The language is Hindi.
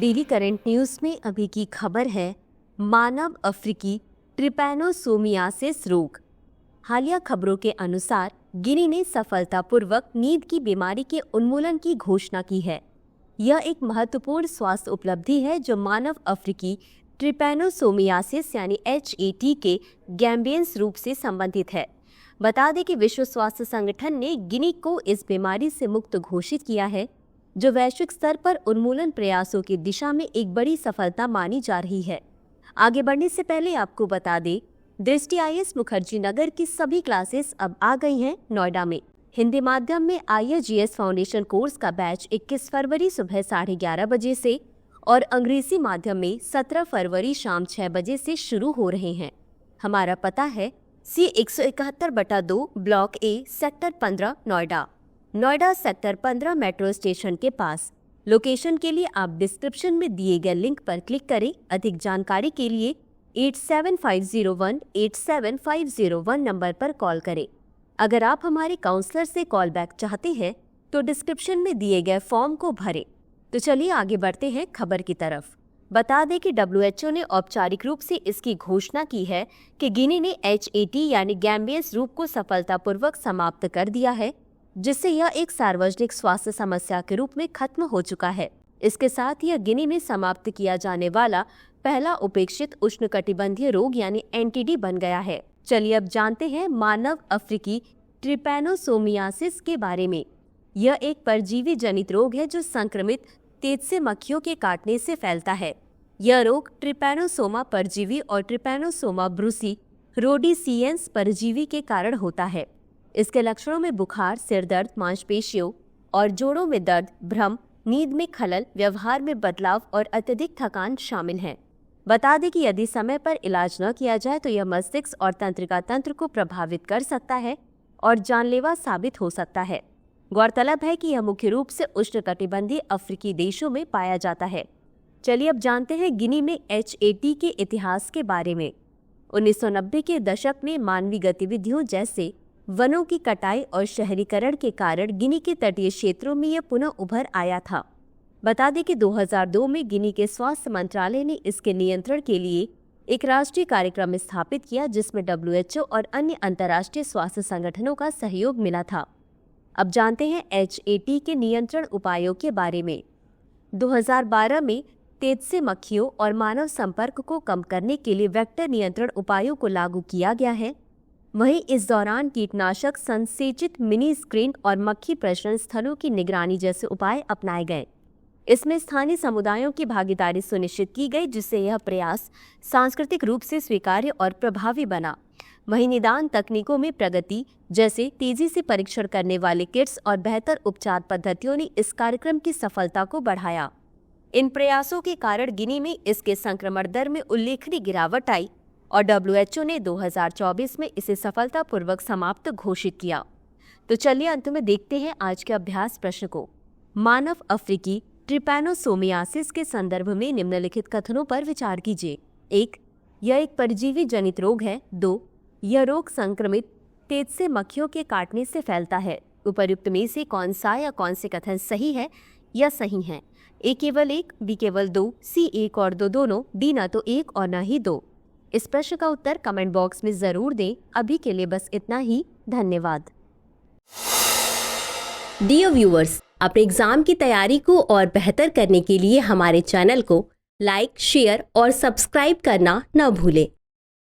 डेली करंट न्यूज में अभी की खबर है मानव अफ्रीकी ट्रिपैनोसोमियासिस रोग। हालिया खबरों के अनुसार गिनी ने सफलतापूर्वक नींद की बीमारी के उन्मूलन की घोषणा की है। यह एक महत्वपूर्ण स्वास्थ्य उपलब्धि है जो मानव अफ्रीकी ट्रिपैनोसोमियासिस यानी HAT के गैम्बियंस रूप से संबंधित है। बता दें कि विश्व स्वास्थ्य संगठन ने गिनी को इस बीमारी से मुक्त घोषित किया है, जो वैश्विक स्तर पर उन्मूलन प्रयासों की दिशा में एक बड़ी सफलता मानी जा रही है। आगे बढ़ने से पहले आपको बता दें, दृष्टि IAS मुखर्जी नगर की सभी क्लासेस अब आ गई हैं नोएडा में। हिंदी माध्यम में IAGS फाउंडेशन कोर्स का बैच 21 फरवरी सुबह 11:30 बजे से और अंग्रेजी माध्यम में 17 फरवरी शाम 6 बजे से शुरू हो रहे हैं। हमारा पता है C171/2 block A sector 15 Noida sector 15 metro station के पास। लोकेशन के लिए आप डिस्क्रिप्शन में दिए गए लिंक पर क्लिक करें। अधिक जानकारी के लिए 8750187501 नंबर पर कॉल करें। अगर आप हमारे काउंसलर से कॉल बैक चाहते हैं तो डिस्क्रिप्शन में दिए गए फॉर्म को भरें। तो चलिए आगे बढ़ते हैं खबर की तरफ। बता दें कि WHO ने औपचारिक रूप से इसकी घोषणा की है कि गिनी ने HAT यानी गैम्बियंस रूप को सफलतापूर्वक समाप्त कर दिया है, जिससे यह एक सार्वजनिक स्वास्थ्य समस्या के रूप में खत्म हो चुका है। इसके साथ यह गिनी में समाप्त किया जाने वाला पहला उपेक्षित उष्णकटिबंधीय रोग यानी NTD बन गया है। चलिए अब जानते हैं मानव अफ्रीकी ट्रिपैनोसोमियासिस के बारे में। यह एक परजीवी जनित रोग है जो संक्रमित तेतसे मक्खियों के काटने से फैलता है। यह रोग ट्रिपैनोसोमा परजीवी और ट्रिपैनोसोमा ब्रूसी रोडिसिएंस परजीवी के कारण होता है। इसके लक्षणों में बुखार, सिर दर्द, मांसपेशियों और जोड़ों में दर्द, भ्रम, नींद में खलल, व्यवहार में बदलाव और अत्यधिक थकान शामिल हैं। बता दें कि यदि समय पर इलाज न किया जाए तो यह मस्तिष्क और तंत्रिका तंत्र को प्रभावित कर सकता है और जानलेवा साबित हो सकता है। गौरतलब है कि यह मुख्य रूप से उष्णकटिबंधीय अफ्रीकी देशों में पाया जाता है। चलिए अब जानते हैं गिनी में HAT के इतिहास के बारे में। 1990 के दशक में मानवीय गतिविधियों जैसे वनों की कटाई और शहरीकरण के कारण गिनी के तटीय क्षेत्रों में यह पुनः उभर आया था। बता दें कि 2002 में गिनी के स्वास्थ्य मंत्रालय ने इसके नियंत्रण के लिए एक राष्ट्रीय कार्यक्रम स्थापित किया, जिसमें WHO और अन्य अंतर्राष्ट्रीय स्वास्थ्य संगठनों का सहयोग मिला था। अब जानते हैं HAT के नियंत्रण उपायों के बारे में। 2012 में तेतसे मक्खियों और मानव संपर्क को कम करने के लिए वेक्टर नियंत्रण उपायों को लागू किया गया है। वहीं इस दौरान कीटनाशक, संसेचित मिनी स्क्रीन और मक्खी प्रजनन स्थलों की निगरानी जैसे उपाय अपनाए गए। इसमें स्थानीय समुदायों की भागीदारी सुनिश्चित की गई, जिससे यह प्रयास सांस्कृतिक रूप से स्वीकार्य और प्रभावी बना। वहीं निदान तकनीकों में प्रगति, जैसे तेजी से परीक्षण करने वाले किट्स और बेहतर उपचार पद्धतियों ने इस कार्यक्रम की सफलता को बढ़ाया। इन प्रयासों के कारण गिनी में इसके संक्रमण दर में उल्लेखनीय गिरावट आई और WHO ने 2024 में इसे सफलतापूर्वक समाप्त घोषित किया। तो चलिए अंत में देखते हैं आज के अभ्यास प्रश्न को। मानव अफ्रीकी ट्रिपैनोसोमियासिस के संदर्भ में निम्नलिखित कथनों पर विचार कीजिए। 1. यह एक परजीवी जनित रोग है। 2. यह रोग संक्रमित तेतसे मक्खियों के काटने से फैलता है। उपर्युक्त में से कौन सा या कौन से कथन सही है या सही है? A केवल 1, B केवल 2, C 1 और 2 दोनों, D न तो 1 और न ही 2। इस प्रश्न का उत्तर कमेंट बॉक्स में जरूर दें। अभी के लिए बस इतना ही। धन्यवाद। डियर व्यूअर्स, अपने एग्जाम की तैयारी को और बेहतर करने के लिए हमारे चैनल को लाइक, शेयर और सब्सक्राइब करना न भूलें।